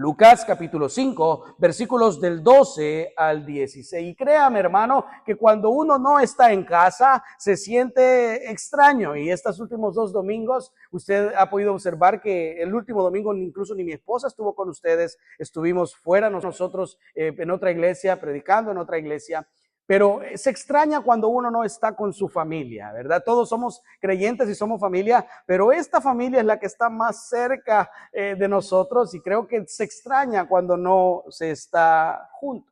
Lucas capítulo 5, versículos del 12 al 16. Y créame, hermano, que cuando uno no está en casa, se siente extraño. Y estos últimos 2 domingos, usted ha podido observar que el último domingo incluso ni mi esposa estuvo con ustedes. Estuvimos fuera nosotros en otra iglesia, predicando en otra iglesia. Pero se extraña cuando uno no está con su familia, ¿verdad? Todos somos creyentes y somos familia, pero esta familia es la que está más cerca de nosotros y creo que se extraña cuando no se está juntos.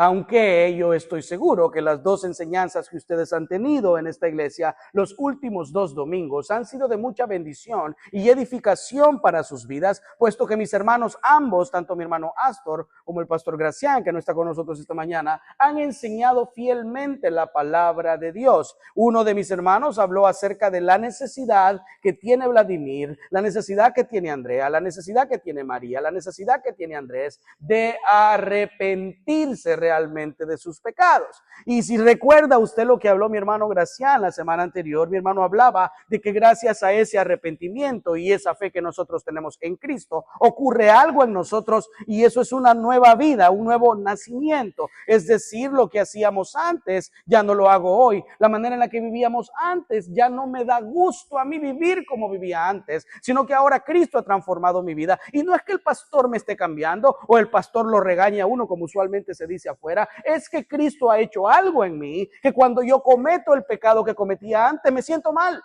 Aunque yo estoy seguro que las 2 enseñanzas que ustedes han tenido en esta iglesia los últimos 2 domingos han sido de mucha bendición y edificación para sus vidas, puesto que mis hermanos ambos, tanto mi hermano Astor como el pastor Gracián, que no está con nosotros esta mañana, han enseñado fielmente la palabra de Dios. Uno de mis hermanos habló acerca de la necesidad que tiene Vladimir, la necesidad que tiene Andrea, la necesidad que tiene María, la necesidad que tiene Andrés de arrepentirse realmente de sus pecados. Y si recuerda usted lo que habló mi hermano Gracián la semana anterior, mi hermano hablaba de que gracias a ese arrepentimiento y esa fe que nosotros tenemos en Cristo, ocurre algo en nosotros y eso es una nueva vida, un nuevo nacimiento. Es decir, lo que hacíamos antes ya no lo hago hoy. La manera en la que vivíamos antes ya no me da gusto a mí vivir como vivía antes, sino que ahora Cristo ha transformado mi vida. Y no es que el pastor me esté cambiando o el pastor lo regaña a uno como usualmente se dice afuera, es que Cristo ha hecho algo en mí, que cuando yo cometo el pecado que cometía antes, me siento mal.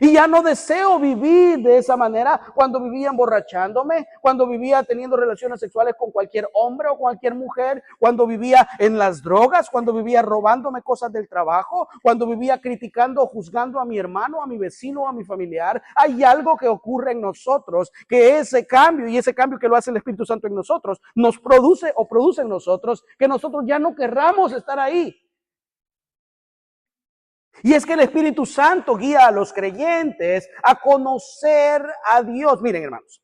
Y ya no deseo vivir de esa manera cuando vivía emborrachándome, cuando vivía teniendo relaciones sexuales con cualquier hombre o cualquier mujer, cuando vivía en las drogas, cuando vivía robándome cosas del trabajo, cuando vivía criticando o juzgando a mi hermano, a mi vecino o a mi familiar. Hay algo que ocurre en nosotros, que ese cambio y ese cambio que lo hace el Espíritu Santo en nosotros, nos produce o produce en nosotros que nosotros ya no querramos estar ahí. Y es que el Espíritu Santo guía a los creyentes a conocer a Dios. Miren, hermanos,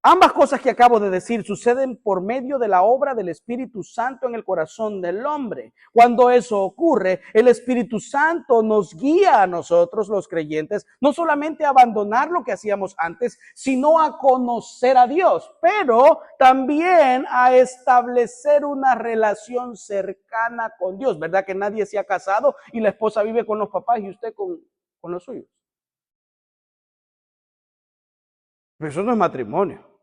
ambas cosas que acabo de decir suceden por medio de la obra del Espíritu Santo en el corazón del hombre. Cuando eso ocurre, el Espíritu Santo nos guía a nosotros, los creyentes, no solamente a abandonar lo que hacíamos antes, sino a conocer a Dios, pero también a establecer una relación cercana con Dios. ¿Verdad que nadie se ha casado y la esposa vive con los papás y usted con los suyos? Pero eso no es matrimonio.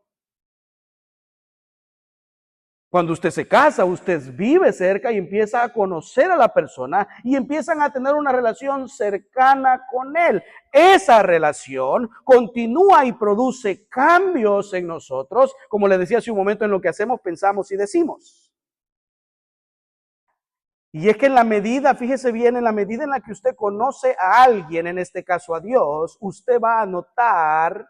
Cuando usted se casa, usted vive cerca y empieza a conocer a la persona y empiezan a tener una relación cercana con él. Esa relación continúa y produce cambios en nosotros, como le decía hace un momento, en lo que hacemos, pensamos y decimos. Y es que en la medida, fíjese bien, en la medida en la que usted conoce a alguien, en este caso a Dios, usted va a notar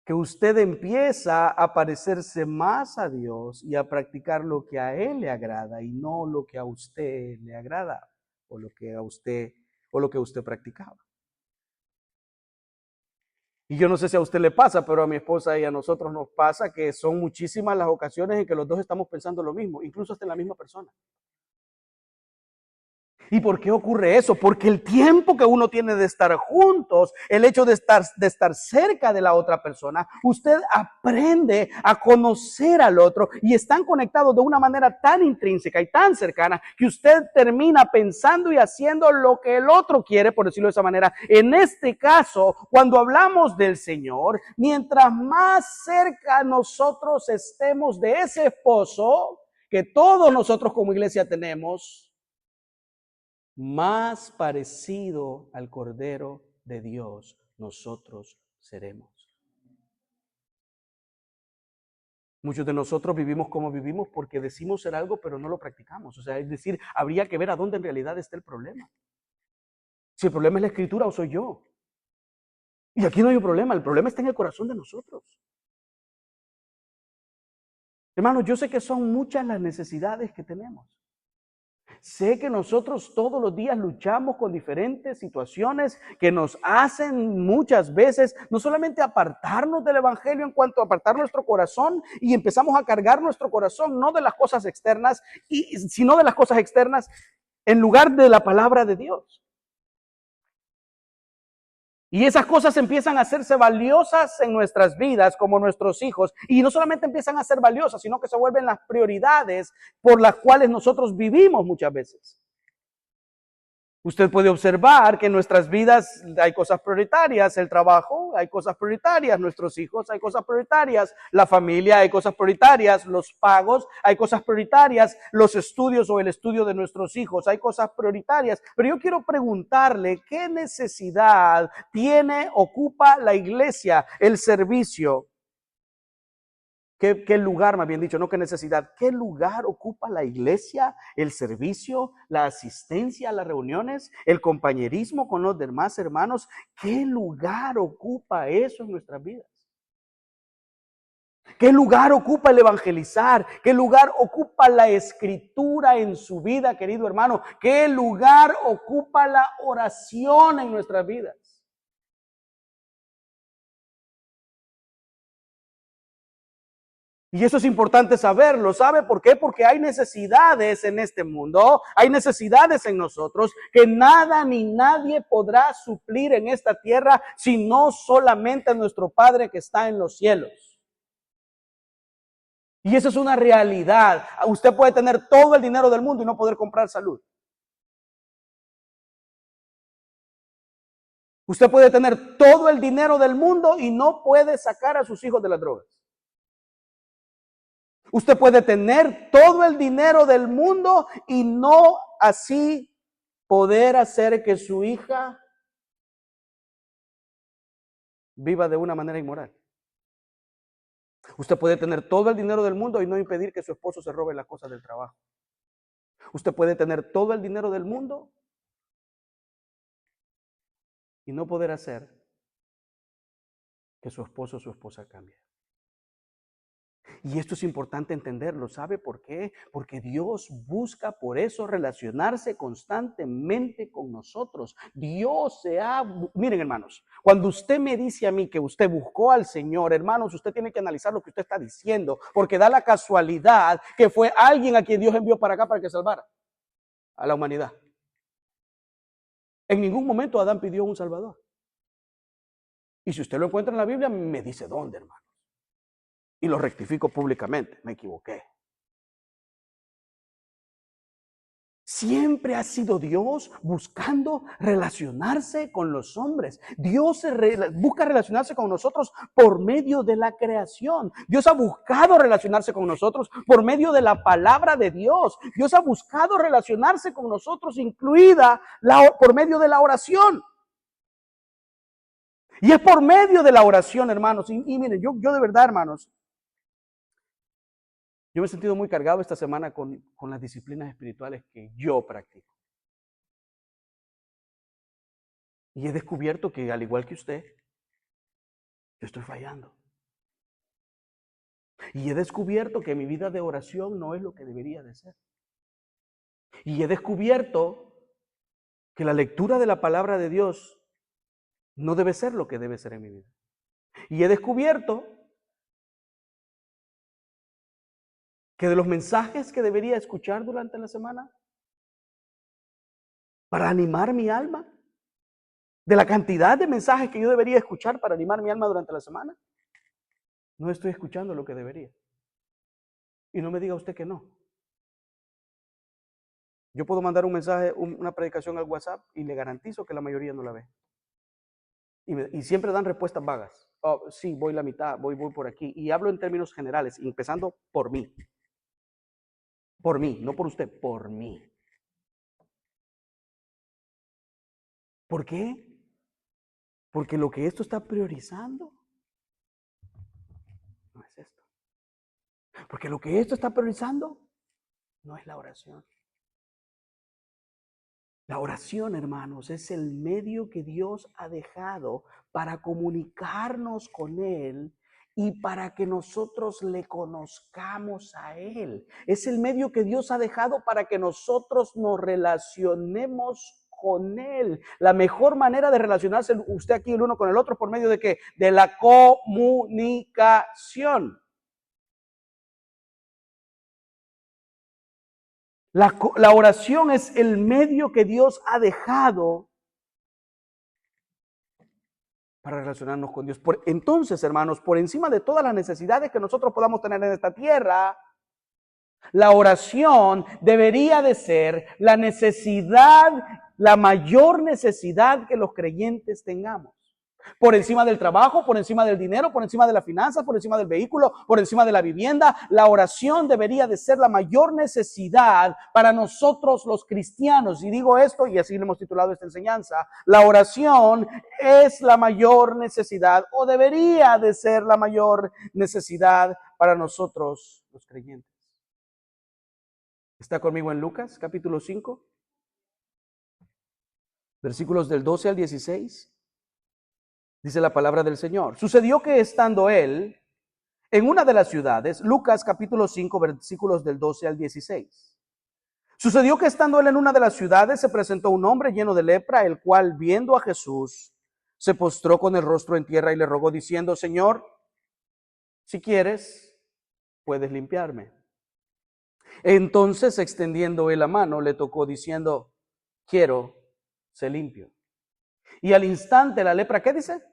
que usted empieza a parecerse más a Dios y a practicar lo que a Él le agrada y no lo que a usted le agrada o lo que usted practicaba. Y yo no sé si a usted le pasa, pero a mi esposa y a nosotros nos pasa que son muchísimas las ocasiones en que los dos estamos pensando lo mismo, incluso hasta en la misma persona. ¿Y por qué ocurre eso? Porque el tiempo que uno tiene de estar juntos, el hecho de estar cerca de la otra persona, usted aprende a conocer al otro y están conectados de una manera tan intrínseca y tan cercana que usted termina pensando y haciendo lo que el otro quiere, por decirlo de esa manera. En este caso, cuando hablamos del Señor, mientras más cerca nosotros estemos de ese esposo que todos nosotros como iglesia tenemos, más parecido al Cordero de Dios nosotros seremos. Muchos de nosotros vivimos como vivimos porque decimos ser algo pero no lo practicamos. O sea, es decir, habría que ver a dónde en realidad está el problema. Si el problema es la Escritura o soy yo. Y aquí no hay un problema, el problema está en el corazón de nosotros. Hermanos, yo sé que son muchas las necesidades que tenemos. Sé que nosotros todos los días luchamos con diferentes situaciones que nos hacen muchas veces no solamente apartarnos del evangelio en cuanto a apartar nuestro corazón y empezamos a cargar nuestro corazón no de las cosas externas, sino de las cosas externas en lugar de la palabra de Dios. Y esas cosas empiezan a hacerse valiosas en nuestras vidas como nuestros hijos. Y no solamente empiezan a ser valiosas, sino que se vuelven las prioridades por las cuales nosotros vivimos muchas veces. Usted puede observar que en nuestras vidas hay cosas prioritarias, el trabajo, hay cosas prioritarias, nuestros hijos, hay cosas prioritarias, la familia, hay cosas prioritarias, los pagos, hay cosas prioritarias, los estudios o el estudio de nuestros hijos, hay cosas prioritarias. Pero yo quiero preguntarle, ¿qué necesidad ocupa la iglesia, el servicio? ¿Qué lugar, más bien dicho, no qué necesidad, qué lugar ocupa la iglesia, el servicio, la asistencia a las reuniones, el compañerismo con los demás hermanos? ¿Qué lugar ocupa eso en nuestras vidas? ¿Qué lugar ocupa el evangelizar? ¿Qué lugar ocupa la escritura en su vida, querido hermano? ¿Qué lugar ocupa la oración en nuestras vidas? Y eso es importante saberlo. ¿Sabe por qué? Porque hay necesidades en este mundo, hay necesidades en nosotros que nada ni nadie podrá suplir en esta tierra, sino solamente nuestro Padre que está en los cielos. Y eso es una realidad. Usted puede tener todo el dinero del mundo y no poder comprar salud. Usted puede tener todo el dinero del mundo y no puede sacar a sus hijos de las drogas. Usted puede tener todo el dinero del mundo y no así poder hacer que su hija viva de una manera inmoral. Usted puede tener todo el dinero del mundo y no impedir que su esposo se robe las cosas del trabajo. Usted puede tener todo el dinero del mundo y no poder hacer que su esposo o su esposa cambie. Y esto es importante entenderlo. ¿Sabe por qué? Porque Dios busca por eso relacionarse constantemente con nosotros. Miren, hermanos, cuando usted me dice a mí que usted buscó al Señor, hermanos, usted tiene que analizar lo que usted está diciendo, porque da la casualidad que fue alguien a quien Dios envió para acá para que salvara a la humanidad. En ningún momento Adán pidió un Salvador. Y si usted lo encuentra en la Biblia, me dice dónde, hermano. Y lo rectifico públicamente, me equivoqué. Siempre ha sido Dios buscando relacionarse con los hombres. Dios busca relacionarse con nosotros por medio de la creación. Dios ha buscado relacionarse con nosotros por medio de la palabra de Dios. Dios ha buscado relacionarse con nosotros, incluida por medio de la oración. Y es por medio de la oración, hermanos. Y miren, yo de verdad, hermanos, yo me he sentido muy cargado esta semana con las disciplinas espirituales que yo practico. Y he descubierto que, al igual que usted, yo estoy fallando. Y he descubierto que mi vida de oración no es lo que debería de ser. Y he descubierto que la lectura de la palabra de Dios no debe ser lo que debe ser en mi vida. Y he descubierto que de los mensajes que debería escuchar durante la semana para animar mi alma, de la cantidad de mensajes que yo debería escuchar para animar mi alma durante la semana, no estoy escuchando lo que debería. Y no me diga usted que no. Yo puedo mandar un mensaje, una predicación al WhatsApp y le garantizo que la mayoría no la ve. Y siempre dan respuestas vagas. Oh, sí, voy la mitad, voy por aquí. Y hablo en términos generales, empezando por mí. Por mí, no por usted, por mí. ¿Por qué? Porque lo que esto está priorizando no es esto. Porque lo que esto está priorizando no es la oración. La oración, hermanos, es el medio que Dios ha dejado para comunicarnos con Él y para que nosotros le conozcamos a Él. Es el medio que Dios ha dejado para que nosotros nos relacionemos con Él. La mejor manera de relacionarse usted aquí el uno con el otro es por medio de ¿qué? De la comunicación. La oración es el medio que Dios ha dejado para relacionarnos con Dios. Entonces, hermanos, por encima de todas las necesidades que nosotros podamos tener en esta tierra, la oración debería de ser la necesidad, la mayor necesidad que los creyentes tengamos. Por encima del trabajo, por encima del dinero, por encima de las finanzas, por encima del vehículo, por encima de la vivienda, la oración debería de ser la mayor necesidad para nosotros los cristianos. Y digo esto, y así le hemos titulado esta enseñanza, la oración es la mayor necesidad, o debería de ser la mayor necesidad para nosotros los creyentes. ¿Está conmigo en Lucas, capítulo 5? Versículos del 12 al 16. Dice la palabra del Señor. Sucedió que estando él en una de las ciudades, Lucas capítulo 5, versículos del 12 al 16. Sucedió que estando él en una de las ciudades, se presentó un hombre lleno de lepra, el cual, viendo a Jesús, se postró con el rostro en tierra y le rogó diciendo: Señor, si quieres, puedes limpiarme. Entonces, extendiendo él la mano, le tocó diciendo: quiero, sé limpio. Y al instante la lepra, ¿qué dice?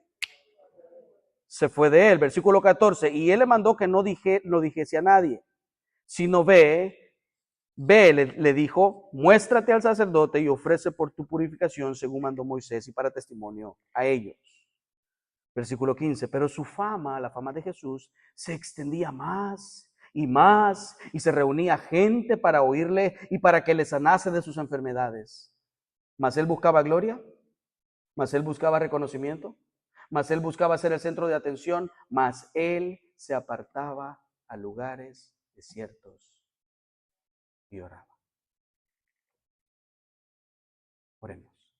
Se fue de él. Versículo 14. Y él le mandó que no lo dijese a nadie, sino le dijo: muéstrate al sacerdote y ofrece por tu purificación según mandó Moisés y para testimonio a ellos. Versículo 15. Pero su fama, la fama de Jesús, se extendía más y se reunía gente para oírle y para que le sanase de sus enfermedades. Mas él buscaba gloria, mas él buscaba reconocimiento, mas él buscaba ser el centro de atención, mas él se apartaba a lugares desiertos y oraba. Oremos.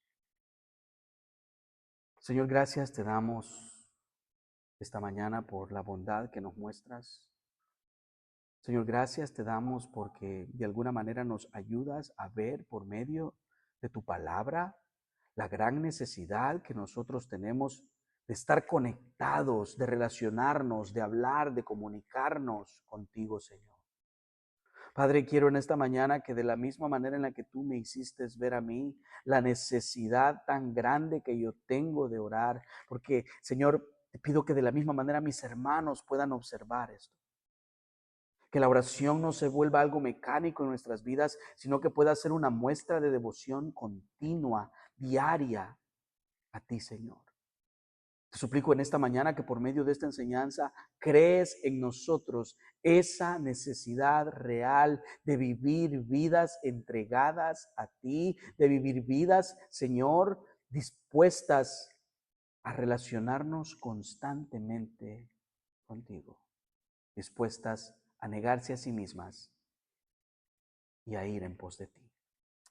Señor, gracias te damos esta mañana por la bondad que nos muestras. Señor, gracias te damos porque de alguna manera nos ayudas a ver por medio de tu palabra la gran necesidad que nosotros tenemos de estar conectados, de relacionarnos, de hablar, de comunicarnos contigo, Señor. Padre, quiero en esta mañana que de la misma manera en la que tú me hiciste ver a mí la necesidad tan grande que yo tengo de orar, porque, Señor, te pido que de la misma manera mis hermanos puedan observar esto. Que la oración no se vuelva algo mecánico en nuestras vidas, sino que pueda ser una muestra de devoción continua, diaria, a ti, Señor. Te suplico en esta mañana que por medio de esta enseñanza crees en nosotros esa necesidad real de vivir vidas entregadas a ti, de vivir vidas, Señor, dispuestas a relacionarnos constantemente contigo, dispuestas a negarse a sí mismas y a ir en pos de ti.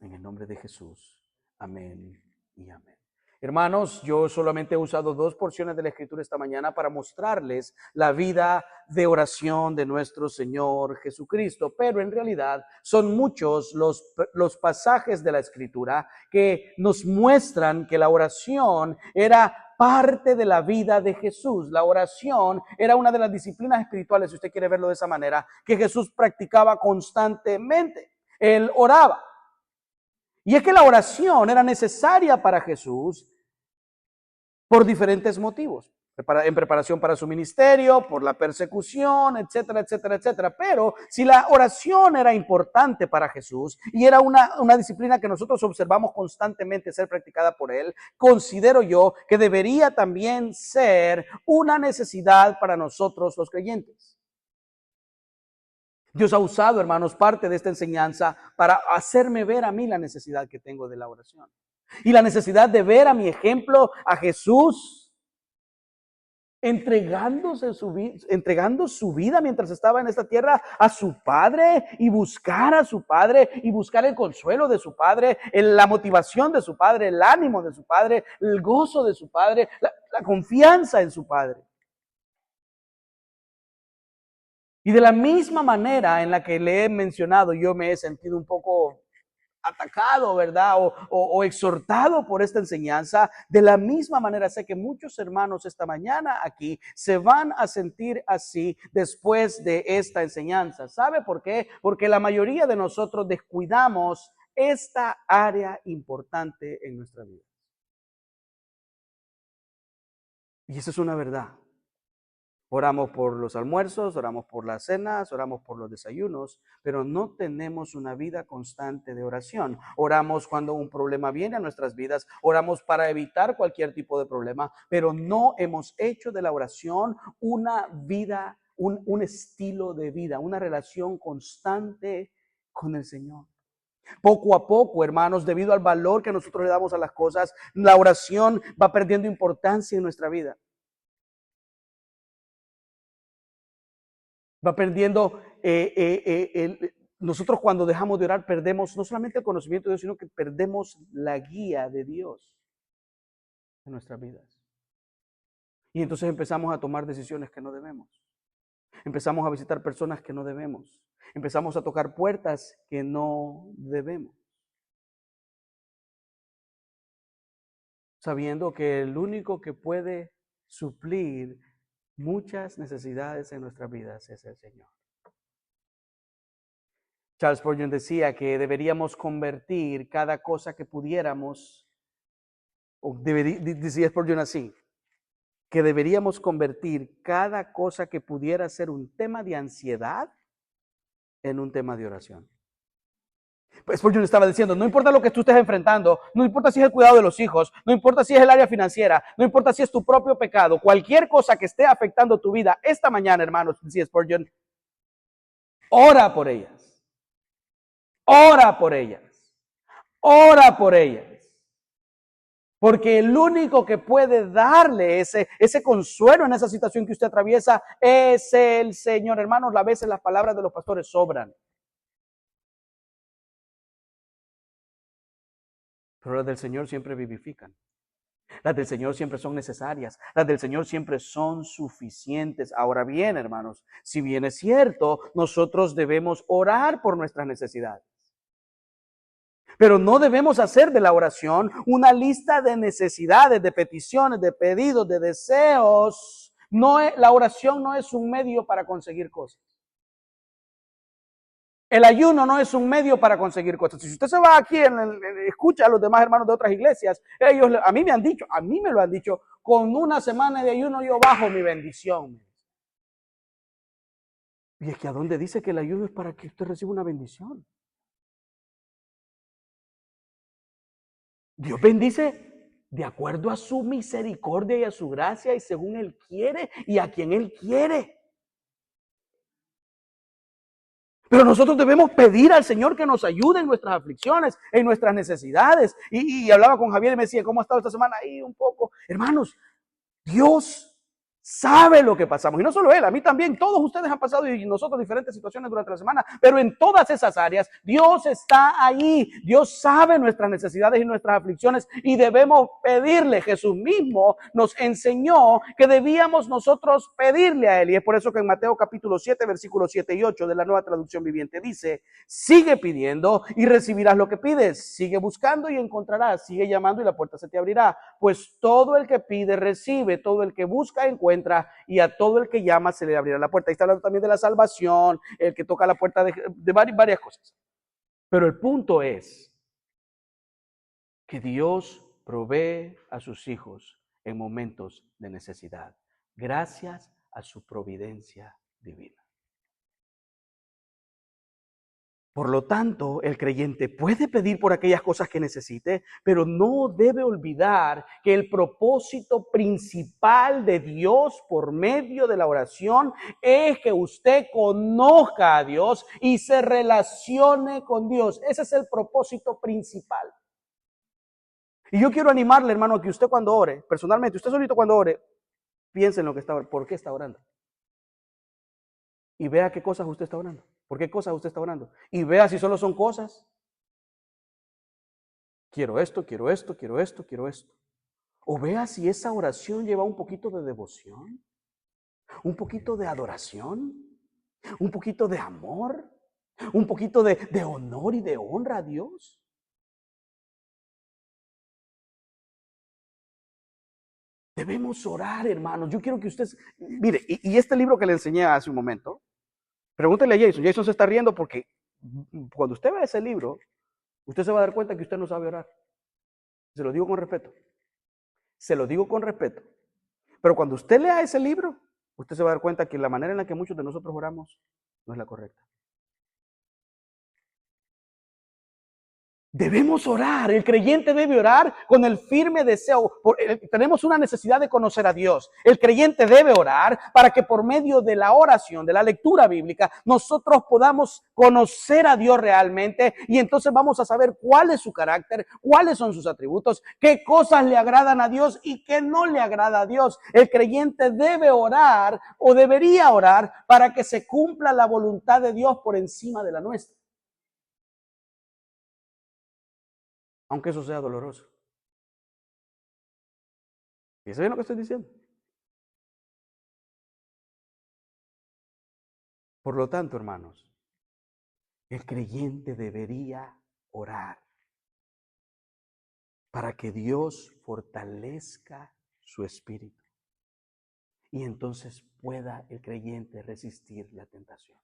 En el nombre de Jesús. Amén y amén. Hermanos, yo solamente he usado 2 porciones de la Escritura esta mañana para mostrarles la vida de oración de nuestro Señor Jesucristo, pero en realidad son muchos los pasajes de la Escritura que nos muestran que la oración era parte de la vida de Jesús. La oración era una de las disciplinas espirituales, si usted quiere verlo de esa manera, que Jesús practicaba constantemente. Él oraba. Y es que la oración era necesaria para Jesús por diferentes motivos. En preparación para su ministerio, por la persecución, etcétera, etcétera, etcétera. Pero si la oración era importante para Jesús y era una disciplina que nosotros observamos constantemente ser practicada por Él, considero yo que debería también ser una necesidad para nosotros los creyentes. Dios ha usado, hermanos, parte de esta enseñanza para hacerme ver a mí la necesidad que tengo de la oración. Y la necesidad de ver a mi ejemplo, a Jesús, entregando su vida mientras estaba en esta tierra a su Padre y buscar a su Padre y buscar el consuelo de su Padre, la motivación de su Padre, el ánimo de su Padre, el gozo de su Padre, la confianza en su Padre. Y de la misma manera en la que le he mencionado, yo me he sentido un poco atacado, ¿verdad? O exhortado por esta enseñanza. De la misma manera sé que muchos hermanos esta mañana aquí se van a sentir así después de esta enseñanza. ¿Sabe por qué? Porque la mayoría de nosotros descuidamos esta área importante en nuestra vida. Y esa es una verdad. Oramos por los almuerzos, oramos por las cenas, oramos por los desayunos, pero no tenemos una vida constante de oración. Oramos cuando un problema viene a nuestras vidas, oramos para evitar cualquier tipo de problema, pero no hemos hecho de la oración una vida, un estilo de vida, una relación constante con el Señor. Poco a poco, hermanos, debido al valor que nosotros le damos a las cosas, la oración va perdiendo importancia en nuestra vida. Va perdiendo, nosotros cuando dejamos de orar perdemos no solamente el conocimiento de Dios, sino que perdemos la guía de Dios en nuestras vidas. Y entonces empezamos a tomar decisiones que no debemos. Empezamos a visitar personas que no debemos. Empezamos a tocar puertas que no debemos. Sabiendo que el único que puede suplir muchas necesidades en nuestras vidas es el Señor. Charles Spurgeon decía que deberíamos convertir cada cosa que pudiéramos, decía Spurgeon así, que deberíamos convertir cada cosa que pudiera ser un tema de ansiedad en un tema de oración. Pues Spurgeon estaba diciendo, no importa lo que tú estés enfrentando, no importa si es el cuidado de los hijos, no importa si es el área financiera, no importa si es tu propio pecado, cualquier cosa que esté afectando tu vida esta mañana, hermanos, decía Spurgeon, ora por ellas. Ora por ellas. Ora por ellas. Porque el único que puede darle ese consuelo en esa situación que usted atraviesa es el Señor. Hermanos, a veces las palabras de los pastores sobran. Pero las del Señor siempre vivifican. Las del Señor siempre son necesarias. Las del Señor siempre son suficientes. Ahora bien, hermanos, si bien es cierto, nosotros debemos orar por nuestras necesidades. Pero no debemos hacer de la oración una lista de necesidades, de peticiones, de pedidos, de deseos. La oración no es un medio para conseguir cosas. El ayuno no es un medio para conseguir cosas. Si usted se va aquí, escucha a los demás hermanos de otras iglesias, ellos a mí me lo han dicho, con una semana de ayuno yo bajo mi bendición. Y es que ¿a dónde dice que el ayuno es para que usted reciba una bendición? Dios bendice de acuerdo a su misericordia y a su gracia y según Él quiere y a quien Él quiere. Pero nosotros debemos pedir al Señor que nos ayude en nuestras aflicciones, en nuestras necesidades. Y hablaba con Javier y me decía, ¿cómo ha estado esta semana? Ahí un poco. Hermanos, Dios sabe lo que pasamos. Y no solo Él, a mí también. Todos ustedes han pasado y nosotros diferentes situaciones durante la semana. Pero en todas esas áreas, Dios está ahí. Dios sabe nuestras necesidades y nuestras aflicciones. Y debemos pedirle. Jesús mismo nos enseñó que debíamos nosotros pedirle a Él. Y es por eso que en Mateo capítulo 7, versículos 7 y 8 de la Nueva Traducción Viviente dice, sigue pidiendo y recibirás lo que pides. Sigue buscando y encontrarás. Sigue llamando y la puerta se te abrirá. Pues todo el que pide, recibe. Todo el que busca, encuentra. Y a todo el que llama se le abrirá la puerta. Ahí está hablando también de la salvación, el que toca la puerta de varias cosas. Pero el punto es que Dios provee a sus hijos en momentos de necesidad, gracias a su providencia divina. Por lo tanto, el creyente puede pedir por aquellas cosas que necesite, pero no debe olvidar que el propósito principal de Dios por medio de la oración es que usted conozca a Dios y se relacione con Dios. Ese es el propósito principal. Y yo quiero animarle, hermano, a que usted cuando ore, personalmente, usted solito cuando ore, piense en lo que está orando, por qué está orando. Y vea qué cosas usted está orando. ¿Por qué cosas usted está orando? Y vea si solo son cosas. Quiero esto, quiero esto, quiero esto, quiero esto. O vea si esa oración lleva un poquito de devoción, un poquito de adoración, un poquito de amor, un poquito de honor y de honra a Dios. Debemos orar, hermanos. Yo quiero que usted, mire, y este libro que le enseñé hace un momento, pregúntele a Jason. Jason se está riendo porque cuando usted ve ese libro, usted se va a dar cuenta que usted no sabe orar. Se lo digo con respeto. Se lo digo con respeto. Pero cuando usted lea ese libro, usted se va a dar cuenta que la manera en la que muchos de nosotros oramos no es la correcta. Debemos orar, el creyente debe orar con el firme deseo. Tenemos una necesidad de conocer a Dios. El creyente debe orar para que por medio de la oración, de la lectura bíblica, nosotros podamos conocer a Dios realmente y entonces vamos a saber cuál es su carácter, cuáles son sus atributos, qué cosas le agradan a Dios y qué no le agrada a Dios. El creyente debe orar o debería orar para que se cumpla la voluntad de Dios por encima de la nuestra. Aunque eso sea doloroso. ¿Y eso es lo que estoy diciendo? Por lo tanto, hermanos, el creyente debería orar para que Dios fortalezca su espíritu y entonces pueda el creyente resistir la tentación.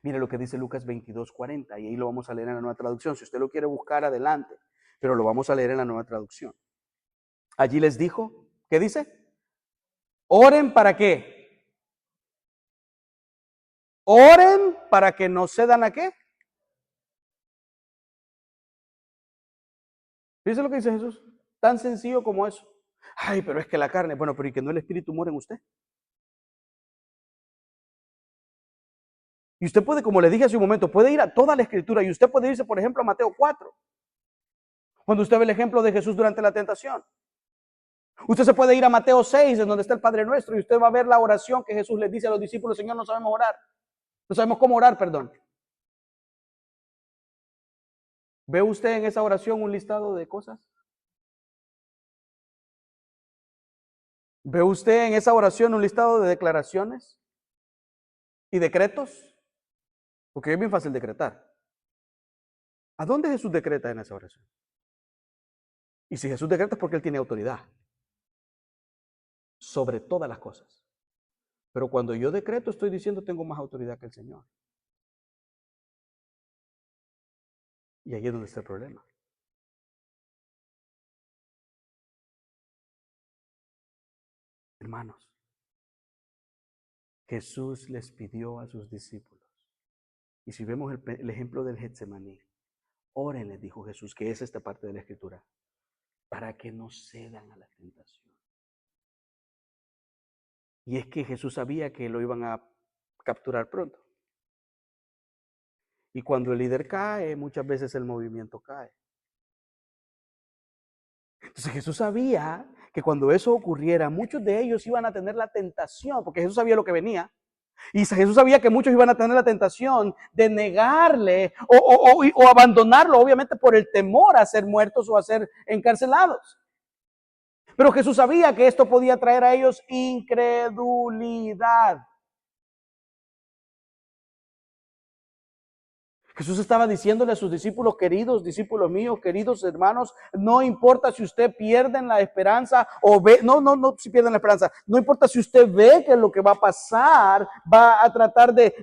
Mire lo que dice Lucas 22:40 y ahí lo vamos a leer en la Nueva Traducción. Si usted lo quiere buscar, adelante, pero lo vamos a leer en la Nueva Traducción. Allí les dijo, ¿qué dice? Oren para qué. Oren para que no cedan a qué. ¿Dice lo que dice Jesús? Tan sencillo como eso. Ay, pero es que la carne, bueno, pero ¿y que no el espíritu muere en usted? Y usted puede, como le dije hace un momento, puede ir a toda la escritura y usted puede irse, por ejemplo, a Mateo 4. Cuando usted ve el ejemplo de Jesús durante la tentación. Usted se puede ir a Mateo 6, en donde está el Padre Nuestro, y usted va a ver la oración que Jesús les dice a los discípulos: Señor, no sabemos orar. No sabemos cómo orar, perdón. ¿Ve usted en esa oración un listado de cosas? ¿Ve usted en esa oración un listado de declaraciones y decretos? Porque es bien fácil decretar. ¿A dónde Jesús decreta en esa oración? Y si Jesús decreta es porque Él tiene autoridad sobre todas las cosas. Pero cuando yo decreto estoy diciendo tengo más autoridad que el Señor. Y ahí es donde está el problema. Hermanos, Jesús les pidió a sus discípulos, y si vemos el ejemplo del Getsemaní, oren, les dijo Jesús, que es esta parte de la Escritura, para que no cedan a la tentación. Y es que Jesús sabía que lo iban a capturar pronto. Y cuando el líder cae, muchas veces el movimiento cae. Entonces Jesús sabía que cuando eso ocurriera, muchos de ellos iban a tener la tentación, porque Jesús sabía lo que venía. Y Jesús sabía que muchos iban a tener la tentación de negarle o abandonarlo, obviamente por el temor a ser muertos o a ser encarcelados. Pero Jesús sabía que esto podía traer a ellos incredulidad. Jesús estaba diciéndole a sus discípulos: queridos discípulos míos, queridos hermanos, no importa si usted pierde la esperanza o ve, no si pierden la esperanza, no importa si usted ve que lo que va a pasar va a tratar de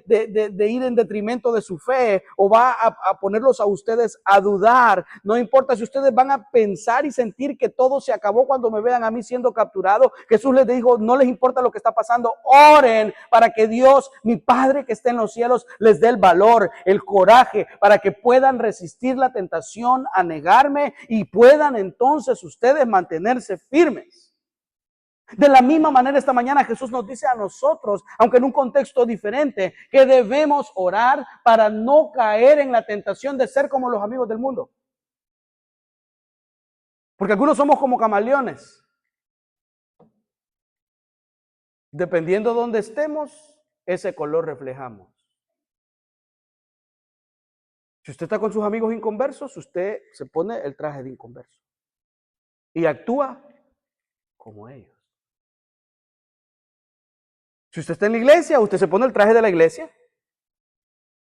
ir en detrimento de su fe o va a ponerlos a ustedes a dudar, no importa si ustedes van a pensar y sentir que todo se acabó cuando me vean a mí siendo capturado. Jesús les dijo: no les importa lo que está pasando, oren para que Dios, mi Padre que está en los cielos, les dé el valor, el coraje, para que puedan resistir la tentación a negarme y puedan entonces ustedes mantenerse firmes. De la misma manera, esta mañana Jesús nos dice a nosotros, aunque en un contexto diferente, que debemos orar para no caer en la tentación de ser como los amigos del mundo. Porque algunos somos como camaleones. Dependiendo de dónde estemos, ese color reflejamos. Si usted está con sus amigos inconversos, usted se pone el traje de inconverso y actúa como ellos. Si usted está en la iglesia, usted se pone el traje de la iglesia,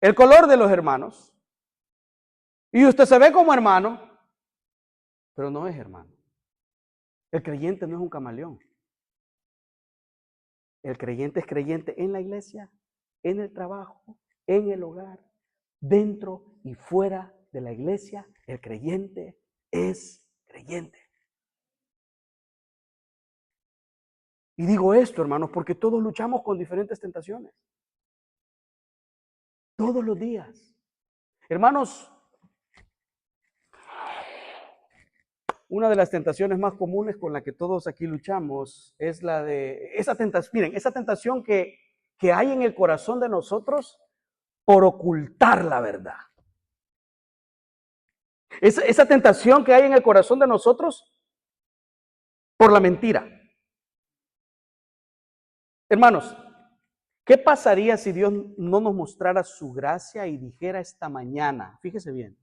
el color de los hermanos, y usted se ve como hermano, pero no es hermano. El creyente no es un camaleón. El creyente es creyente en la iglesia, en el trabajo, en el hogar, dentro y fuera de la iglesia. El creyente es creyente. Y digo esto, hermanos, porque todos luchamos con diferentes tentaciones. Todos los días. Hermanos, una de las tentaciones más comunes con la que todos aquí luchamos es la de esa tentación. Miren, esa tentación que hay en el corazón de nosotros por ocultar la verdad. Esa tentación que hay en el corazón de nosotros por la mentira. Hermanos, ¿qué pasaría si Dios no nos mostrara su gracia y dijera esta mañana? Fíjese bien.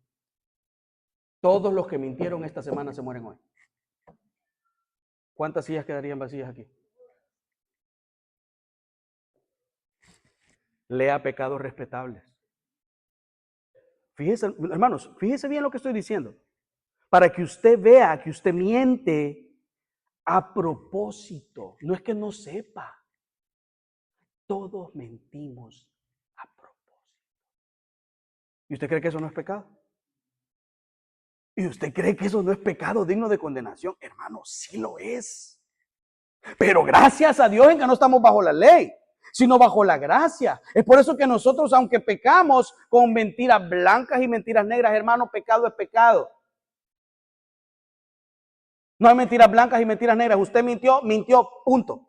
Todos los que mintieron esta semana se mueren hoy. ¿Cuántas sillas quedarían vacías aquí? Lea pecados respetables. Fíjese, hermanos, fíjese bien lo que estoy diciendo. Para que usted vea que usted miente a propósito. No es que no sepa. Todos mentimos a propósito. ¿Y usted cree que eso no es pecado? ¿Y usted cree que eso no es pecado digno de condenación? Hermano, sí lo es. Pero gracias a Dios en que no estamos bajo la ley, sino bajo la gracia. Es por eso que nosotros, aunque pecamos con mentiras blancas y mentiras negras, hermano, pecado es pecado. No hay mentiras blancas y mentiras negras. Usted mintió, punto.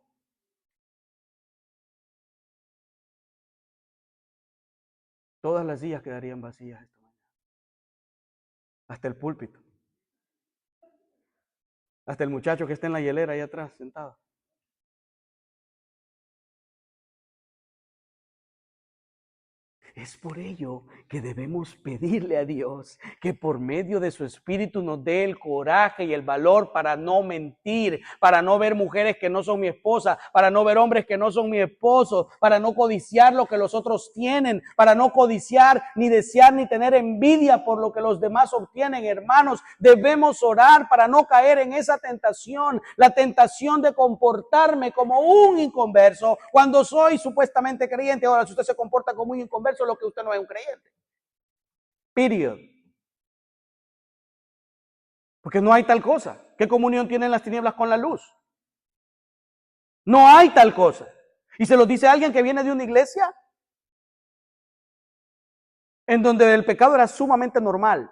Todas las sillas quedarían vacías esta mañana. Hasta el púlpito. Hasta el muchacho que está en la hielera ahí atrás, sentado. Es por ello que debemos pedirle a Dios que por medio de su Espíritu nos dé el coraje y el valor para no mentir, para no ver mujeres que no son mi esposa, para no ver hombres que no son mi esposo, para no codiciar lo que los otros tienen, para no codiciar ni desear ni tener envidia por lo que los demás obtienen. Hermanos, debemos orar para no caer en esa tentación, la tentación de comportarme como un inconverso cuando soy supuestamente creyente. Ahora, si usted se comporta como un inconverso, lo que usted no es un creyente. Period. Porque no hay tal cosa. ¿Qué comunión tienen las tinieblas con la luz? No hay tal cosa. Y se lo dice alguien que viene de una iglesia en donde el pecado era sumamente normal.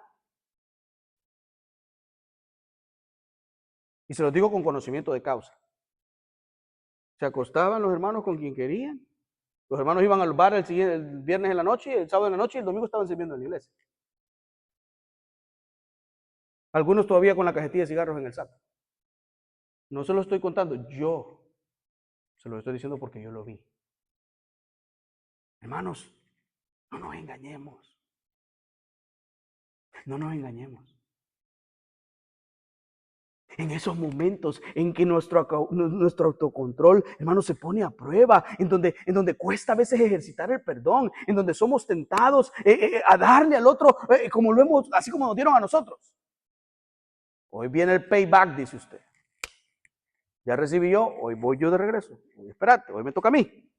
Y se lo digo con conocimiento de causa. Se acostaban los hermanos con quien querían. Los hermanos iban al bar el viernes en la noche, el sábado en la noche y el domingo estaban sirviendo en la iglesia. Algunos todavía con la cajetilla de cigarros en el saco. No se lo estoy contando, yo se lo estoy diciendo porque yo lo vi. Hermanos, no nos engañemos. No nos engañemos. En esos momentos en que nuestro autocontrol, hermanos, se pone a prueba, en donde cuesta a veces ejercitar el perdón, en donde somos tentados a darle al otro como lo hemos, así como nos dieron a nosotros. Hoy viene el payback, dice usted. Ya recibí yo, hoy voy yo de regreso. Espérate, hoy me toca a mí.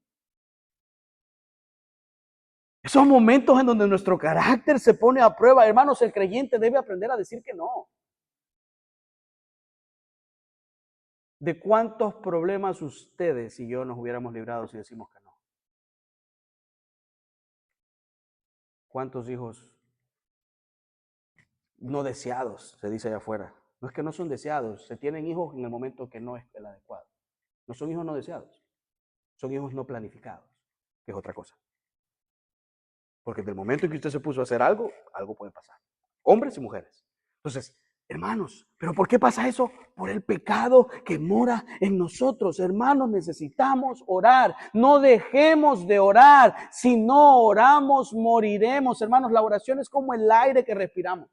Esos momentos en donde nuestro carácter se pone a prueba, hermanos, el creyente debe aprender a decir que no. ¿De cuántos problemas ustedes y yo nos hubiéramos librado si decimos que no? ¿Cuántos hijos no deseados, se dice allá afuera? No es que no son deseados, se tienen hijos en el momento que no es el adecuado. No son hijos no deseados, son hijos no planificados, que es otra cosa. Porque desde el momento en que usted se puso a hacer algo, algo puede pasar. Hombres y mujeres. Entonces, hermanos, ¿pero por qué pasa eso? Por el pecado que mora en nosotros. Hermanos, necesitamos orar. No dejemos de orar. Si no oramos, moriremos. Hermanos, la oración es como el aire que respiramos.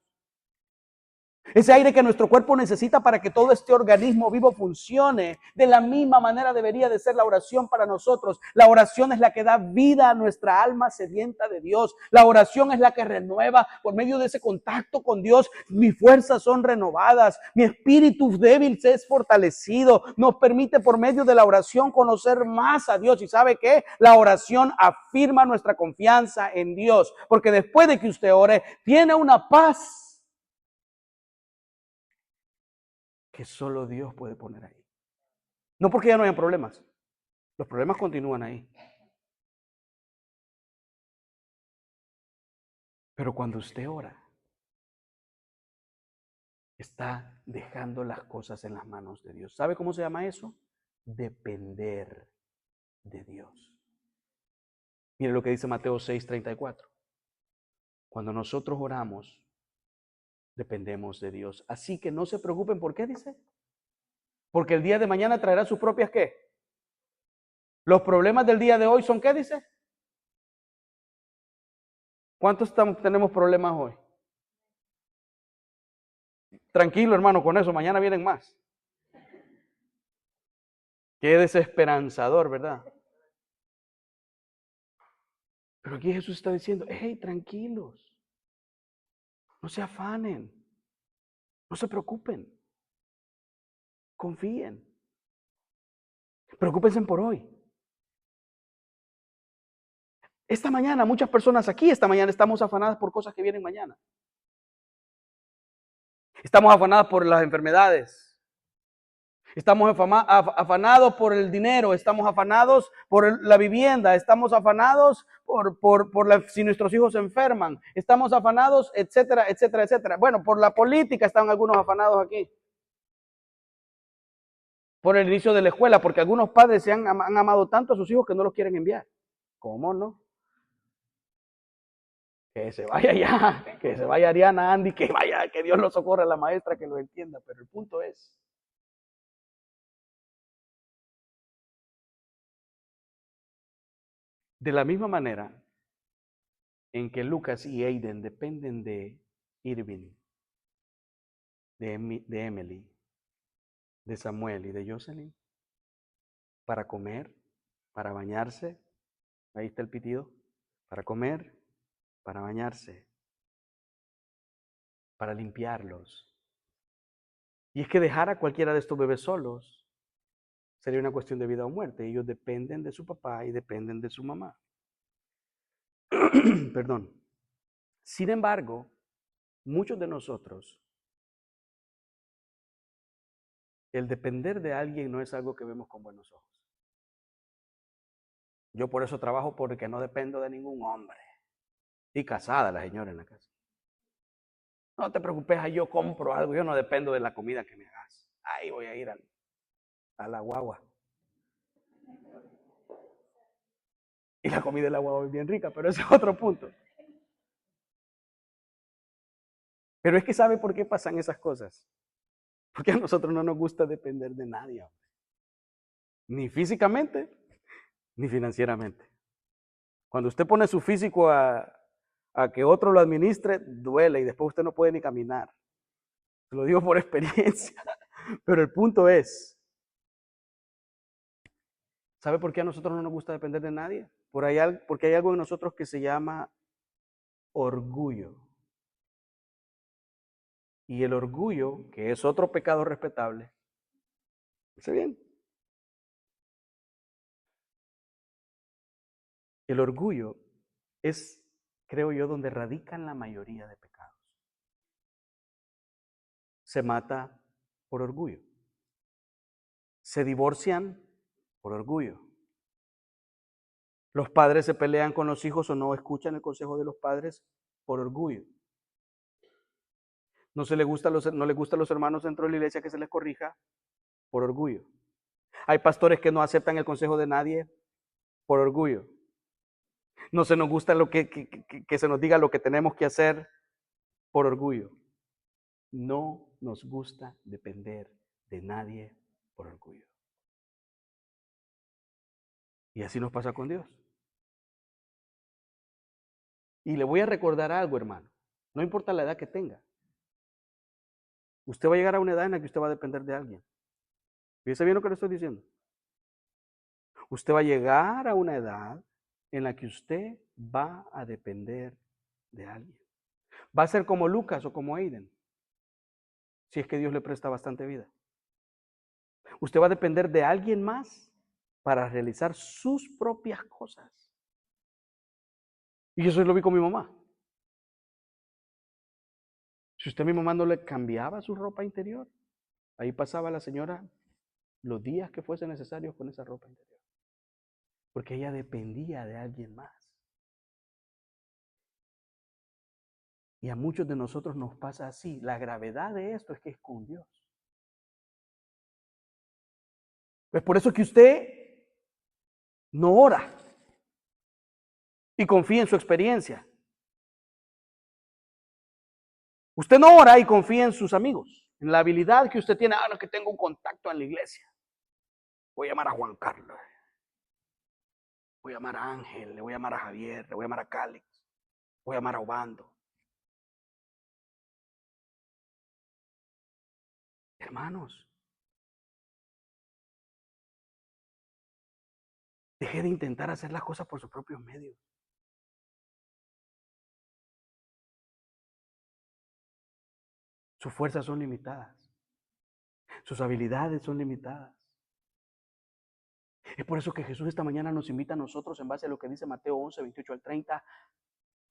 Ese aire que nuestro cuerpo necesita para que todo este organismo vivo funcione. De la misma manera debería de ser la oración para nosotros. La oración es la que da vida a nuestra alma sedienta de Dios. La oración es la que renueva por medio de ese contacto con Dios. Mis fuerzas son renovadas. Mi espíritu débil se es fortalecido. Nos permite por medio de la oración conocer más a Dios. ¿Y sabe qué? La oración afirma nuestra confianza en Dios. Porque después de que usted ore, tiene una paz que solo Dios puede poner ahí. No porque ya no hayan problemas. Los problemas continúan ahí. Pero cuando usted ora, está dejando las cosas en las manos de Dios. ¿Sabe cómo se llama eso? Depender de Dios. Mire lo que dice Mateo 6:34. Cuando nosotros oramos, dependemos de Dios. Así que no se preocupen. ¿Por qué dice? Porque el día de mañana traerá sus propias ¿qué? Los problemas del día de hoy son ¿qué dice? ¿Cuántos tenemos problemas hoy? Tranquilo, hermano, con eso. Mañana vienen más. Qué desesperanzador, ¿verdad? Pero aquí Jesús está diciendo, hey, tranquilos. No se afanen. No se preocupen. Confíen. Preocúpense por hoy. Esta mañana, muchas personas aquí, esta mañana estamos afanadas por cosas que vienen mañana. Estamos afanadas por las enfermedades. Estamos afanados por el dinero, estamos afanados por la vivienda, estamos afanados si nuestros hijos se enferman, estamos afanados, etcétera, etcétera, etcétera. Bueno, por la política están algunos afanados aquí. Por el inicio de la escuela, porque algunos padres han amado tanto a sus hijos que no los quieren enviar. ¿Cómo no? Que se vaya ya, que se vaya Ariana, Andy, que vaya, que Dios lo socorra a la maestra, que lo entienda. Pero el punto es, de la misma manera en que Lucas y Aiden dependen de Irving, de Emily, de Samuel y de Jocelyn, para comer, para bañarse, ahí está el pitido, para comer, para bañarse, para limpiarlos. Y es que dejar a cualquiera de estos bebés solos sería una cuestión de vida o muerte. Ellos dependen de su papá y dependen de su mamá. Perdón. Sin embargo, muchos de nosotros, el depender de alguien no es algo que vemos con buenos ojos. Yo por eso trabajo porque no dependo de ningún hombre. Y casada la señora en la casa. No te preocupes, yo compro algo, yo no dependo de la comida que me hagas. Ahí voy a ir a la guagua. Y la comida de la guagua es bien rica, pero ese es otro punto. Pero es que ¿sabe por qué pasan esas cosas? Porque a nosotros no nos gusta depender de nadie. Ni físicamente, ni financieramente. Cuando usted pone su físico a que otro lo administre, duele y después usted no puede ni caminar. Se lo digo por experiencia. Pero el punto es, ¿sabe por qué a nosotros no nos gusta depender de nadie? Porque hay algo en nosotros que se llama orgullo. Y el orgullo, que es otro pecado respetable, ¿está bien? El orgullo es, creo yo, donde radican la mayoría de pecados. Se mata por orgullo. Se divorcian por orgullo. Los padres se pelean con los hijos o no escuchan el consejo de los padres por orgullo. No les gusta a los hermanos dentro de la iglesia que se les corrija por orgullo. Hay pastores que no aceptan el consejo de nadie por orgullo. No se nos gusta que se nos diga lo que tenemos que hacer por orgullo. No nos gusta depender de nadie por orgullo. Y así nos pasa con Dios. Y le voy a recordar algo, hermano. No importa la edad que tenga. Usted va a llegar a una edad en la que usted va a depender de alguien. Fíjese bien lo que le estoy diciendo. Usted va a llegar a una edad en la que usted va a depender de alguien. Va a ser como Lucas o como Aiden, si es que Dios le presta bastante vida. Usted va a depender de alguien más para realizar sus propias cosas. Y eso lo vi con mi mamá. Si usted a mi mamá no le cambiaba su ropa interior, ahí pasaba la señora los días que fuese necesario con esa ropa interior. Porque ella dependía de alguien más. Y a muchos de nosotros nos pasa así. La gravedad de esto es que es con Dios. Es por eso que usted no ora y confía en su experiencia. Usted no ora y confía en sus amigos, en la habilidad que usted tiene. No, que tengo un contacto en la iglesia. Voy a llamar a Juan Carlos. Voy a llamar a Ángel, le voy a llamar a Javier, le voy a llamar a Cálix, voy a llamar a Obando. Hermanos, deje de intentar hacer las cosas por sus propios medios. Sus fuerzas son limitadas. Sus habilidades son limitadas. Es por eso que Jesús esta mañana nos invita a nosotros, en base a lo que dice Mateo 11, 28 al 30,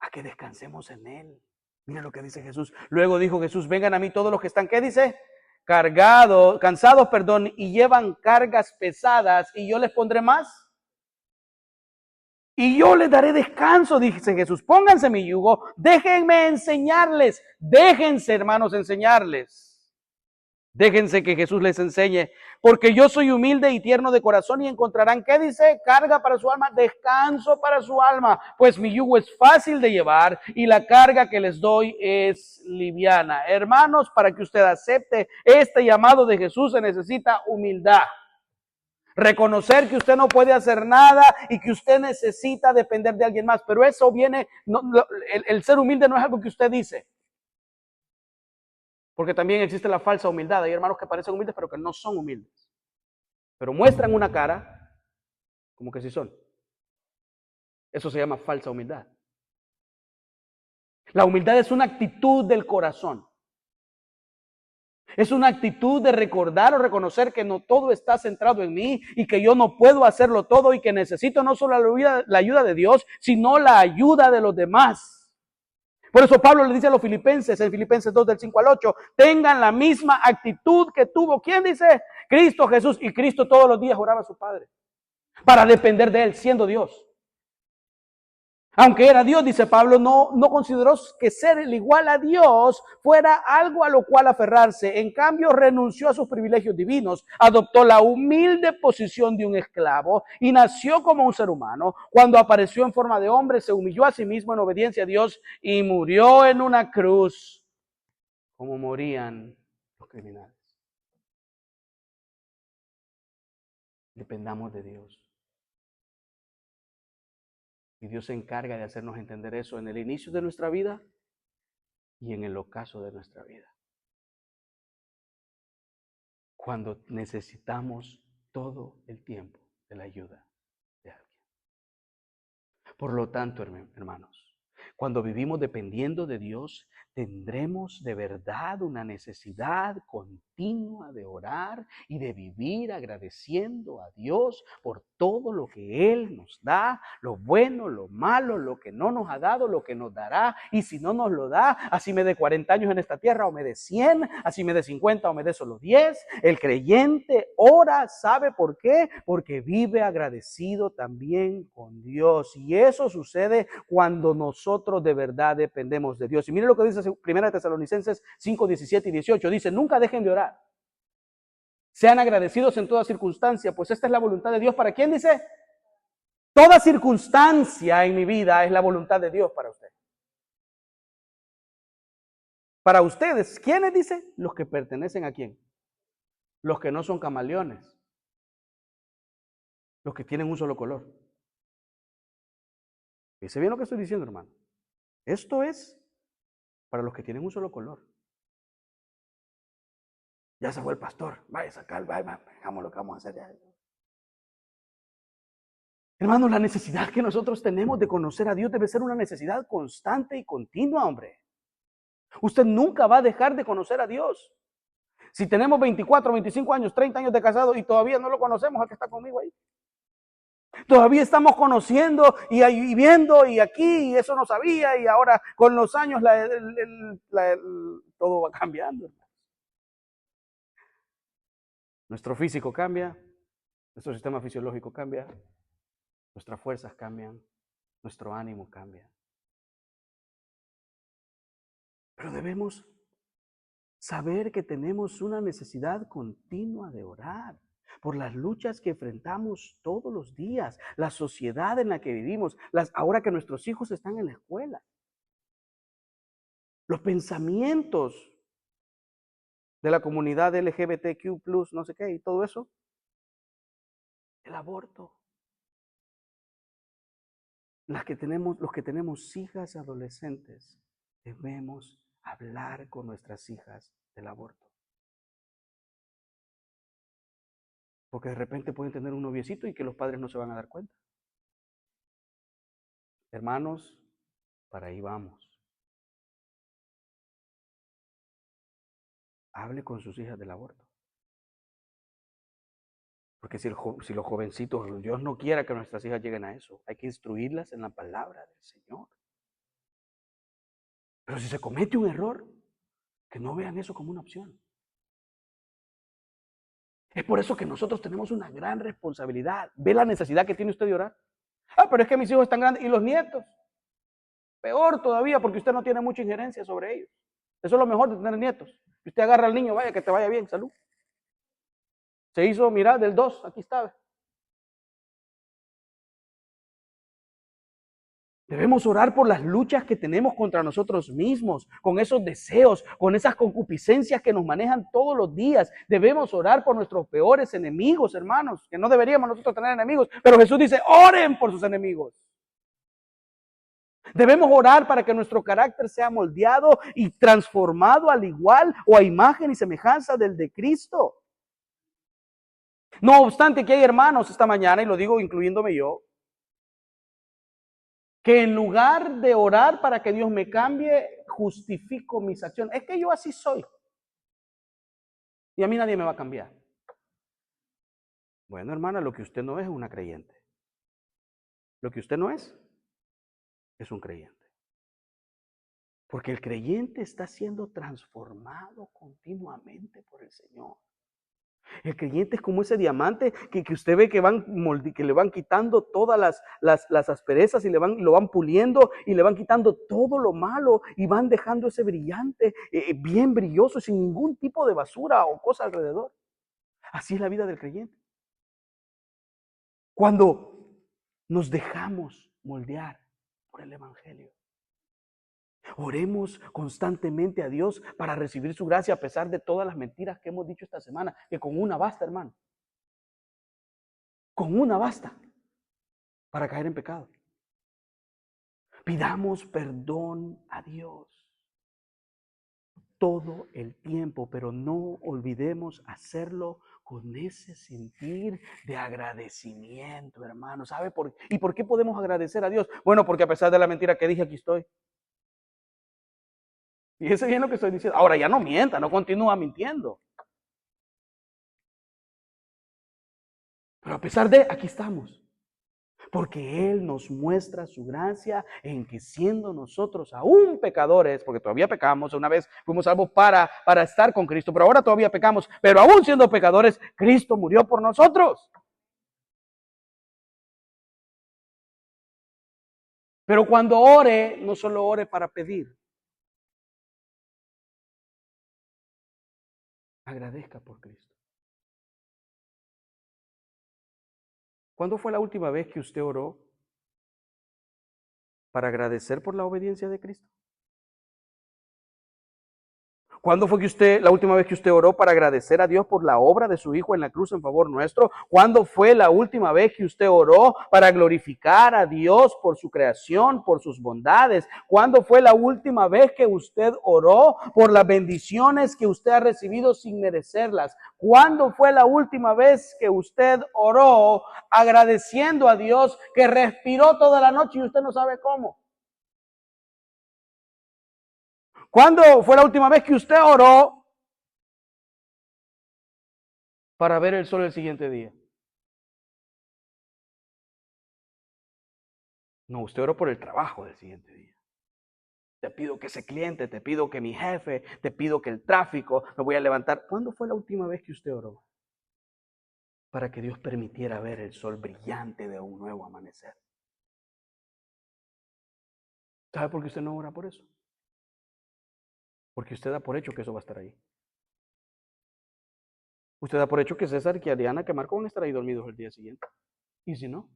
a que descansemos en Él. Mira lo que dice Jesús. Luego dijo Jesús, vengan a mí todos los que están, ¿qué dice? Cansados, y llevan cargas pesadas, y yo les pondré más. Y yo les daré descanso, dice Jesús. Pónganse mi yugo, déjenme enseñarles. Déjense, hermanos, enseñarles. Déjense que Jesús les enseñe, porque yo soy humilde y tierno de corazón y encontrarán, ¿qué dice? Carga para su alma, descanso para su alma, pues mi yugo es fácil de llevar y la carga que les doy es liviana. Hermanos, para que usted acepte este llamado de Jesús se necesita humildad. Reconocer que usted no puede hacer nada y que usted necesita depender de alguien más, pero eso viene, el ser humilde no es algo que usted dice. Porque también existe la falsa humildad. Hay hermanos que parecen humildes, pero que no son humildes. Pero muestran una cara como que sí son. Eso se llama falsa humildad. La humildad es una actitud del corazón. Es una actitud de recordar o reconocer que no todo está centrado en mí y que yo no puedo hacerlo todo y que necesito no solo la ayuda de Dios, sino la ayuda de los demás. Por eso Pablo le dice a los filipenses, en Filipenses 2 del 5 al 8, tengan la misma actitud que tuvo, ¿quién dice? Cristo Jesús, y Cristo todos los días oraba a su Padre para depender de Él, siendo Dios. Aunque era Dios, dice Pablo, no consideró que ser el igual a Dios fuera algo a lo cual aferrarse. En cambio, renunció a sus privilegios divinos, adoptó la humilde posición de un esclavo y nació como un ser humano. Cuando apareció en forma de hombre, se humilló a sí mismo en obediencia a Dios y murió en una cruz, como morían los criminales. Dependamos de Dios. Y Dios se encarga de hacernos entender eso en el inicio de nuestra vida y en el ocaso de nuestra vida. Cuando necesitamos todo el tiempo de la ayuda de alguien. Por lo tanto, hermanos, cuando vivimos dependiendo de Dios, tendremos de verdad una necesidad continua de orar y de vivir agradeciendo a Dios por todo lo que Él nos da, lo bueno, lo malo, lo que no nos ha dado, lo que nos dará. Y si no nos lo da, así me dé 40 años en esta tierra o me dé 100, así me dé 50 o me dé solo 10. El creyente ora, ¿sabe por qué? Porque vive agradecido también con Dios. Y eso sucede cuando nosotros de verdad dependemos de Dios. Y mire lo que dice 1 Tesalonicenses 5, 17 y 18. Dice, nunca dejen de orar. Sean agradecidos en toda circunstancia, pues esta es la voluntad de Dios. ¿Para quién dice? Toda circunstancia en mi vida es la voluntad de Dios para usted. Para ustedes, ¿quiénes dice? Los que pertenecen a quién. Los que no son camaleones. Los que tienen un solo color. ¿Dice bien lo que estoy diciendo, hermano? Esto es para los que tienen un solo color. Ya se fue el pastor. Vaya a sacar, vaya, hagamos lo que vamos a hacer ya. Hermanos, la necesidad que nosotros tenemos de conocer a Dios debe ser una necesidad constante y continua, hombre. Usted nunca va a dejar de conocer a Dios. Si tenemos 24, 25 años, 30 años de casado y todavía no lo conocemos, al que está conmigo ahí. Todavía estamos conociendo y viendo y aquí y eso no sabía y ahora con los años todo va cambiando. Nuestro físico cambia, nuestro sistema fisiológico cambia, nuestras fuerzas cambian, nuestro ánimo cambia. Pero debemos saber que tenemos una necesidad continua de orar por las luchas que enfrentamos todos los días, la sociedad en la que vivimos, ahora que nuestros hijos están en la escuela, los pensamientos de la comunidad LGBTQ+, no sé qué, y todo eso, el aborto. Los que tenemos hijas adolescentes, debemos hablar con nuestras hijas del aborto. Porque de repente pueden tener un noviecito y que los padres no se van a dar cuenta. Hermanos, para ahí vamos. Hable con sus hijas del aborto. Porque si los jovencitos, Dios no quiera que nuestras hijas lleguen a eso, hay que instruirlas en la palabra del Señor. Pero si se comete un error, que no vean eso como una opción. Es por eso que nosotros tenemos una gran responsabilidad. ¿Ve la necesidad que tiene usted de orar? Pero es que mis hijos están grandes. ¿Y los nietos? Peor todavía, porque usted no tiene mucha injerencia sobre ellos. Eso es lo mejor de tener nietos. Si usted agarra al niño, vaya, que te vaya bien, salud. Se hizo, mira, del 2, aquí está. Debemos orar por las luchas que tenemos contra nosotros mismos, con esos deseos, con esas concupiscencias que nos manejan todos los días. Debemos orar por nuestros peores enemigos, hermanos, que no deberíamos nosotros tener enemigos, pero Jesús dice, oren por sus enemigos. Debemos orar para que nuestro carácter sea moldeado y transformado al igual o a imagen y semejanza del de Cristo. No obstante que hay hermanos esta mañana, y lo digo incluyéndome yo, que en lugar de orar para que Dios me cambie, justifico mis acciones. Es que yo así soy. Y a mí nadie me va a cambiar. Bueno, hermana, lo que usted no es una creyente. Lo que usted no es un creyente. Porque el creyente está siendo transformado continuamente por el Señor. El creyente es como ese diamante que usted ve que le van quitando todas las asperezas y lo van puliendo y le van quitando todo lo malo y van dejando ese brillante, bien brilloso, sin ningún tipo de basura o cosa alrededor. Así es la vida del creyente. Cuando nos dejamos moldear por el Evangelio. Oremos constantemente a Dios para recibir su gracia a pesar de todas las mentiras que hemos dicho esta semana, que con una basta, hermano. Con una basta para caer en pecado. Pidamos perdón a Dios todo el tiempo, pero no olvidemos hacerlo con ese sentir de agradecimiento, hermano. ¿Sabe por qué podemos agradecer a Dios? Bueno, porque a pesar de la mentira que dije, aquí estoy. Y eso es bien lo que estoy diciendo. Ahora ya no mienta, no continúa mintiendo. Pero a pesar de, aquí estamos. Porque Él nos muestra su gracia en que siendo nosotros aún pecadores, porque todavía pecamos, una vez fuimos salvos para estar con Cristo, pero ahora todavía pecamos, pero aún siendo pecadores, Cristo murió por nosotros. Pero cuando ore, no solo ore para pedir. Agradezca por Cristo. ¿Cuándo fue la última vez que usted oró para agradecer por la obediencia de Cristo? ¿Cuándo fue la última vez que usted oró para agradecer a Dios por la obra de su Hijo en la cruz en favor nuestro? ¿Cuándo fue la última vez que usted oró para glorificar a Dios por su creación, por sus bondades? ¿Cuándo fue la última vez que usted oró por las bendiciones que usted ha recibido sin merecerlas? ¿Cuándo fue la última vez que usted oró agradeciendo a Dios que respiró toda la noche y usted no sabe cómo? ¿Cuándo fue la última vez que usted oró para ver el sol el siguiente día? No, usted oró por el trabajo del siguiente día. Te pido que ese cliente, te pido que mi jefe, te pido que el tráfico, me voy a levantar. ¿Cuándo fue la última vez que usted oró? para que Dios permitiera ver el sol brillante de un nuevo amanecer. ¿Sabe por qué usted no ora por eso? Porque usted da por hecho que eso va a estar ahí. Usted da por hecho que César, que Ariana, que Marco van a estar ahí dormidos el día siguiente. ¿Y si no?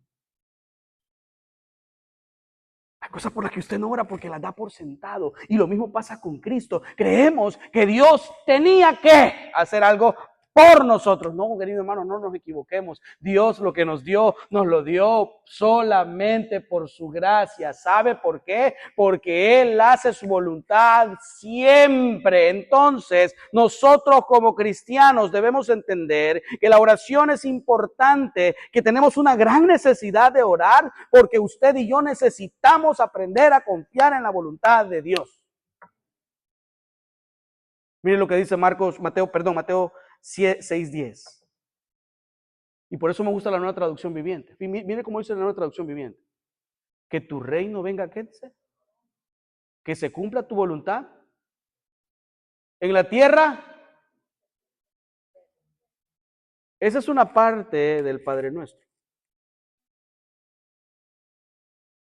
Hay cosas por las que usted no ora porque las da por sentado. Y lo mismo pasa con Cristo. Creemos que Dios tenía que hacer algo por nosotros. No, querido hermano, no nos equivoquemos. Dios lo que nos dio, nos lo dio solamente por su gracia. ¿Sabe por qué? Porque Él hace su voluntad siempre. Entonces, nosotros como cristianos debemos entender que la oración es importante, que tenemos una gran necesidad de orar, porque usted y yo necesitamos aprender a confiar en la voluntad de Dios. Miren lo que dice Mateo 6:10. Y por eso me gusta la Nueva Traducción Viviente. Mire cómo dice la Nueva Traducción Viviente. Que tu reino venga, ¿qué dice? Que se cumpla tu voluntad en la tierra. Esa es una parte del Padre Nuestro.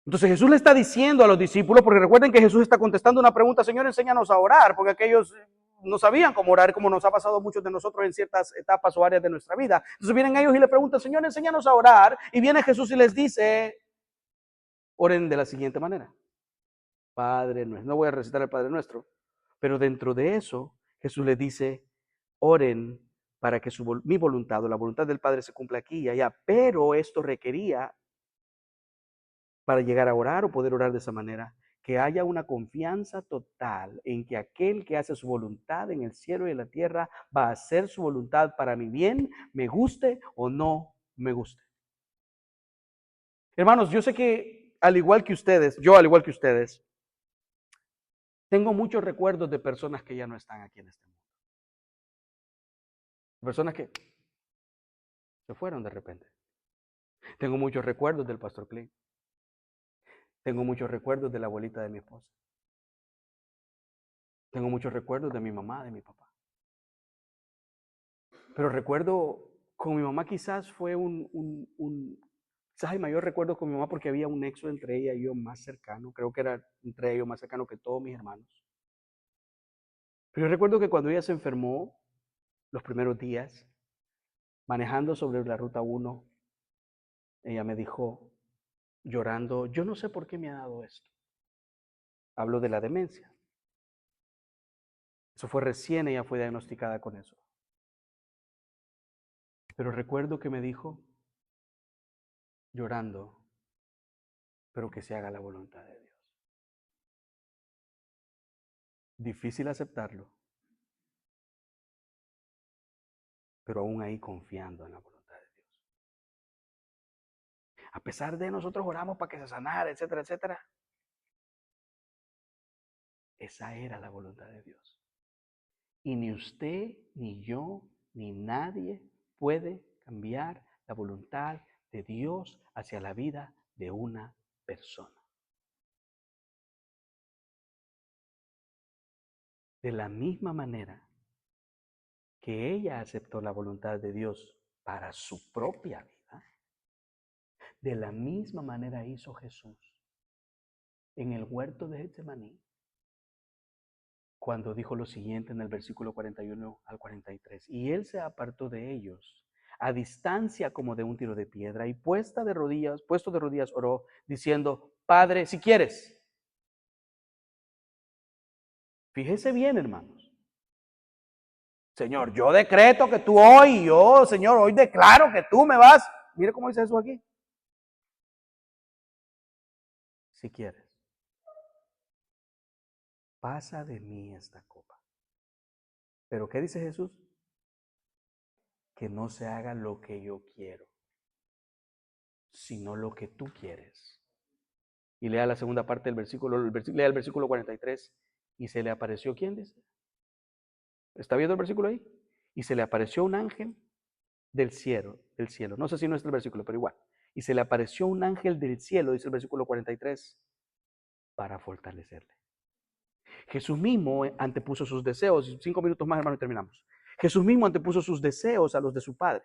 Entonces Jesús le está diciendo a los discípulos, porque recuerden que Jesús está contestando una pregunta: Señor, enséñanos a orar, porque aquellos no sabían cómo orar, como nos ha pasado a muchos de nosotros en ciertas etapas o áreas de nuestra vida. Entonces vienen ellos y le preguntan: Señor, enséñanos a orar. Y viene Jesús y les dice: oren de la siguiente manera. Padre Nuestro. No voy a recitar el Padre Nuestro, pero dentro de eso Jesús les dice: oren para que mi voluntad o la voluntad del Padre se cumpla aquí y allá. Pero esto requería, para llegar a orar o poder orar de esa manera, que haya una confianza total en que aquel que hace su voluntad en el cielo y en la tierra va a hacer su voluntad para mi bien, me guste o no me guste. Hermanos, yo sé que al igual que ustedes, tengo muchos recuerdos de personas que ya no están aquí en este mundo. Personas que se fueron de repente. Tengo muchos recuerdos del pastor Clint. Tengo muchos recuerdos de la abuelita de mi esposa. Tengo muchos recuerdos de mi mamá, de mi papá. Pero recuerdo con mi mamá quizás fue quizás el mayor recuerdo con mi mamá porque había un nexo entre ella y yo más cercano. Creo que era entre ellos más cercano que todos mis hermanos. Pero yo recuerdo que cuando ella se enfermó, los primeros días, manejando sobre la ruta 1, ella me dijo, llorando: yo no sé por qué me ha dado esto. Hablo de la demencia. Eso fue recién, ella fue diagnosticada con eso. Pero recuerdo que me dijo, llorando, pero que se haga la voluntad de Dios. Difícil aceptarlo, pero aún ahí confiando en la voluntad de Dios. A pesar de nosotros oramos para que se sanara, etcétera, etcétera, esa era la voluntad de Dios. Y ni usted, ni yo, ni nadie puede cambiar la voluntad de Dios hacia la vida de una persona. De la misma manera que ella aceptó la voluntad de Dios para su propia vida, de la misma manera hizo Jesús en el huerto de Getsemaní, cuando dijo lo siguiente en el versículo 41 al 43. Y él se apartó de ellos a distancia como de un tiro de piedra, y puesto de rodillas oró, diciendo: Padre, si quieres. Fíjese bien, hermanos. Señor, yo decreto que tú Señor, hoy declaro que tú me vas. Mire cómo dice eso aquí. Si quieres, pasa de mí esta copa. Pero ¿qué dice Jesús? Que no se haga lo que yo quiero, sino lo que tú quieres. Y lea la segunda parte del versículo, lea el versículo 43. Y se le apareció, ¿quién dice? ¿Está viendo el versículo ahí? Y se le apareció un ángel del cielo. No sé si no es el versículo, pero igual. Y se le apareció un ángel del cielo, dice el versículo 43, para fortalecerle. Jesús mismo antepuso sus deseos. 5 minutos más, hermano, y terminamos. Jesús mismo antepuso sus deseos a los de su Padre.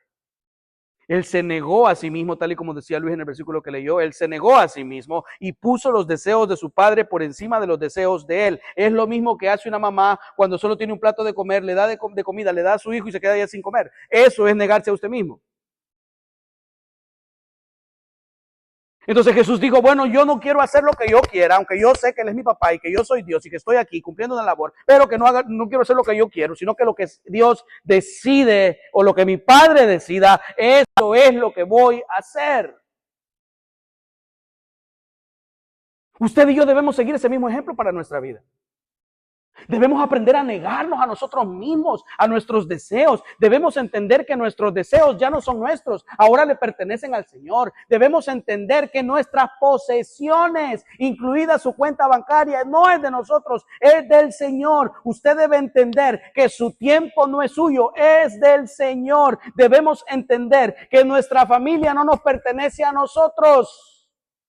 Él se negó a sí mismo, tal y como decía Luis en el versículo que leyó, él se negó a sí mismo y puso los deseos de su padre por encima de los deseos de él. Es lo mismo que hace una mamá cuando solo tiene un plato de comer, le da de comida, le da a su hijo y se queda ya sin comer. Eso es negarse a usted mismo. Entonces Jesús dijo, bueno, yo no quiero hacer lo que yo quiera, aunque yo sé que Él es mi papá y que yo soy Dios y que estoy aquí cumpliendo una labor, pero que no quiero hacer lo que yo quiero, sino que lo que Dios decide o lo que mi Padre decida, eso es lo que voy a hacer. Usted y yo debemos seguir ese mismo ejemplo para nuestra vida. Debemos aprender a negarnos a nosotros mismos, a nuestros deseos. Debemos entender que nuestros deseos ya no son nuestros, ahora le pertenecen al Señor. Debemos entender que nuestras posesiones, incluida su cuenta bancaria, no es de nosotros, es del Señor. Usted debe entender que su tiempo no es suyo, es del Señor. Debemos entender que nuestra familia no nos pertenece a nosotros.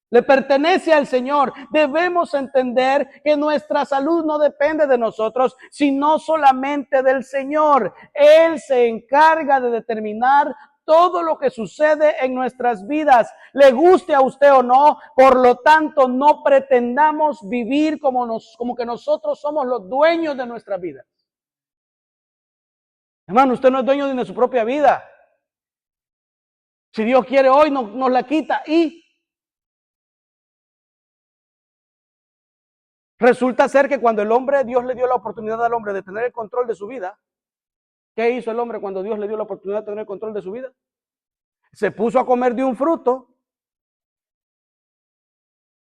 Le pertenece al Señor. Debemos entender que nuestra salud no depende de nosotros, sino solamente del Señor. Él se encarga de determinar todo lo que sucede en nuestras vidas, le guste a usted o no. Por lo tanto, no pretendamos vivir como que nosotros somos los dueños de nuestra vida. Hermano, usted no es dueño de su propia vida. Si Dios quiere hoy, nos la quita y resulta ser que cuando Dios le dio la oportunidad al hombre de tener el control de su vida, ¿qué hizo el hombre cuando Dios le dio la oportunidad de tener el control de su vida? Se puso a comer de un fruto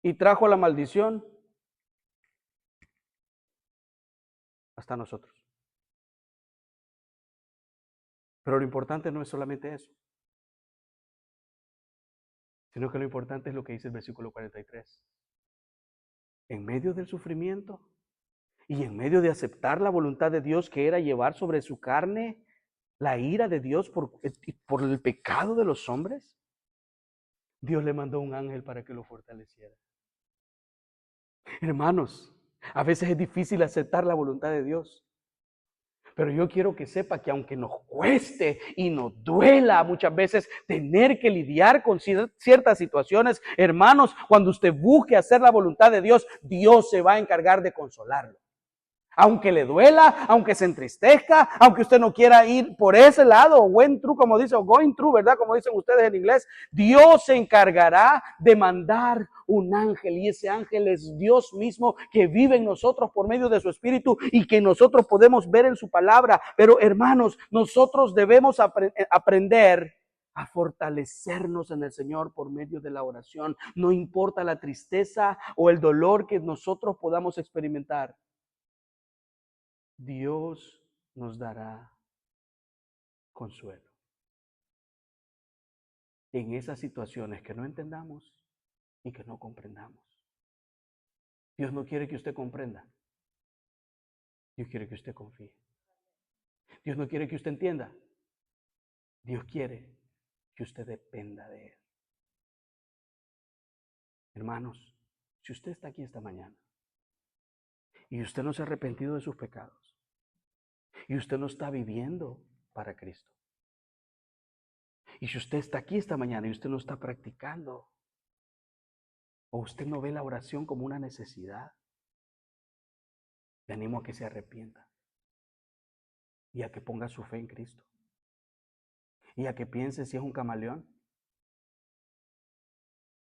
y trajo la maldición hasta nosotros. Pero lo importante no es solamente eso, sino que lo importante es lo que dice el versículo 43. En medio del sufrimiento y en medio de aceptar la voluntad de Dios, que era llevar sobre su carne la ira de Dios por el pecado de los hombres, Dios le mandó un ángel para que lo fortaleciera. Hermanos, a veces es difícil aceptar la voluntad de Dios. Pero yo quiero que sepa que aunque nos cueste y nos duela muchas veces tener que lidiar con ciertas situaciones, hermanos, cuando usted busque hacer la voluntad de Dios, Dios se va a encargar de consolarlo. Aunque le duela, aunque se entristezca, aunque usted no quiera ir por ese lado, went through, como dice, o going through, ¿verdad? Como dicen ustedes en inglés, Dios se encargará de mandar un ángel, y ese ángel es Dios mismo que vive en nosotros por medio de su Espíritu y que nosotros podemos ver en su palabra. Pero hermanos, nosotros debemos aprender a fortalecernos en el Señor por medio de la oración. No importa la tristeza o el dolor que nosotros podamos experimentar. Dios nos dará consuelo en esas situaciones que no entendamos y que no comprendamos. Dios no quiere que usted comprenda. Dios quiere que usted confíe. Dios no quiere que usted entienda. Dios quiere que usted dependa de Él. Hermanos, si usted está aquí esta mañana y usted no se ha arrepentido de sus pecados y usted no está viviendo para Cristo, y si usted está aquí esta mañana y usted no está practicando, o usted no ve la oración como una necesidad, le animo a que se arrepienta y a que ponga su fe en Cristo y a que piense si es un camaleón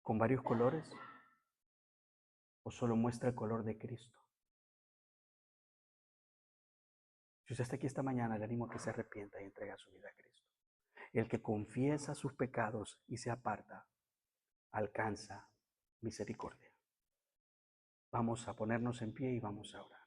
con varios colores o solo muestra el color de Cristo. Si usted está aquí esta mañana, le animo a que se arrepienta y entregue su vida a Cristo. El que confiesa sus pecados y se aparta, alcanza misericordia. Vamos a ponernos en pie y vamos a orar.